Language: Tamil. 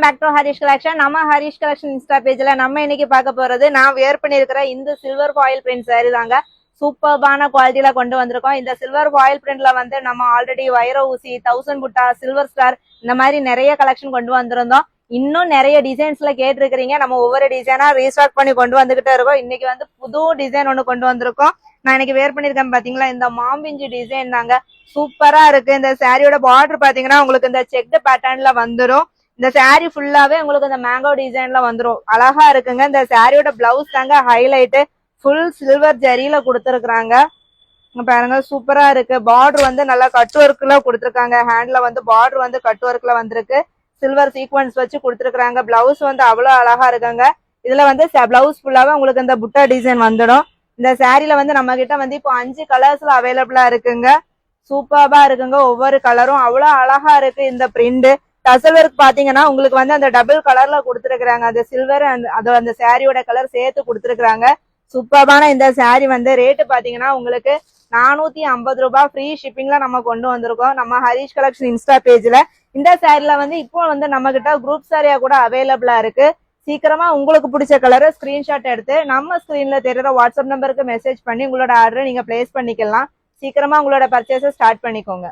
Back to Harish collection. நம்ம ஹரிஷ் கலெக்ஷன் இன்ஸ்டா பேஜ்ல நம்ம இன்னைக்கு பார்க்க போறது நான் வேர் பண்ணிருக்கிற இந்த சில்வர் ஃபாயில் பிரிண்ட் சாரி தாங்க. சூப்பர்பான குவாலிட்டியில கொண்டு வந்திருக்கோம். இந்த சில்வர் ஃபாயில் பிரிண்ட்ல வந்து நம்ம ஆல்ரெடி வைர ஊசி, 1000 புட்டா, சில்வர் ஸ்டார் இந்த மாதிரி நிறைய கலெக்ஷன் கொண்டு வந்திருந்தோம். இன்னும் நிறைய டிசைன்ஸ்ல கேட்டிருக்கிறீங்க. நம்ம ஒவ்வொரு டிசைனா ரீஸ்டாக் பண்ணி கொண்டு வந்துகிட்டே இருக்கோம். இன்னைக்கு வந்து புது டிசைன் ஒண்ணு கொண்டு வந்திருக்கோம். நான் இன்னைக்கு வேர் பண்ணிருக்கேன் பாத்தீங்களா, இந்த மாம்பிஞ்சு டிசைன் தாங்க. சூப்பரா இருக்கு. இந்த சாரியோட பார்டர் பாத்தீங்கன்னா உங்களுக்கு இந்த செக்டு பேட்டர்ன்ல வந்துடும். இந்த சாரி ஃபுல்லாவே உங்களுக்கு இந்த மேங்கோ டிசைன்ல வந்துடும். அழகா இருக்குங்க. இந்த சாரியோட பிளவுஸ் தாங்க ஹைலைட். ஃபுல் சில்வர் ஜரியில கொடுத்துருக்காங்க. பாருங்க சூப்பரா இருக்கு. பார்டர் வந்து நல்லா கட் ஒர்க்ல கொடுத்துருக்காங்க. ஹேண்ட்ல வந்து பார்டர் வந்து கட் ஒர்க்ல வந்திருக்கு. சில்வர் சீக்வன்ஸ் வச்சு கொடுத்துருக்காங்க. பிளவுஸ் வந்து அவ்வளவு அழகா இருக்குங்க. இதுல வந்து பிளவுஸ் ஃபுல்லாவே உங்களுக்கு இந்த புட்டா டிசைன் வந்துடும். இந்த சாரில வந்து நம்ம கிட்ட வந்து இப்போ 5 கலர்ஸ்ல அவைலபிளா இருக்குங்க. சூப்பர்பா இருக்குங்க. ஒவ்வொரு கலரும் அவ்வளவு அழகா இருக்கு. இந்த பிரிண்ட் டசல் ஒர்க் பாத்தீங்கன்னா உங்களுக்கு வந்து அந்த டபுள் கலர்ல கொடுத்துருக்காங்க. அந்த சில்வர் அந்த சாரியோட கலர் சேர்த்து கொடுத்துருக்காங்க. சூப்பர்பான இந்த சாரி வந்து ரேட்டு பாத்தீங்கன்னா உங்களுக்கு 450 ரூபாய். ஃப்ரீ ஷிப்பிங்ல நம்ம கொண்டு வந்திருக்கோம் நம்ம ஹரிஷ் கலெக்ஷன் இன்ஸ்டா பேஜ்ல. இந்த சாரில வந்து இப்போ வந்து நம்ம கிட்ட குரூப் சாரியா கூட அவைலபிளா இருக்கு. சீக்கிரமா உங்களுக்கு பிடிச்ச கலரை ஸ்கிரீன்ஷாட் எடுத்து நம்ம ஸ்கிரீன்ல தெரியுற வாட்ஸ்அப் நம்பருக்கு மெசேஜ் பண்ணி உங்களோட ஆர்டரை நீங்க பிளேஸ் பண்ணிக்கலாம். சீக்கிரமா உங்களோட பர்ச்சேஸை ஸ்டார்ட் பண்ணிக்கோங்க.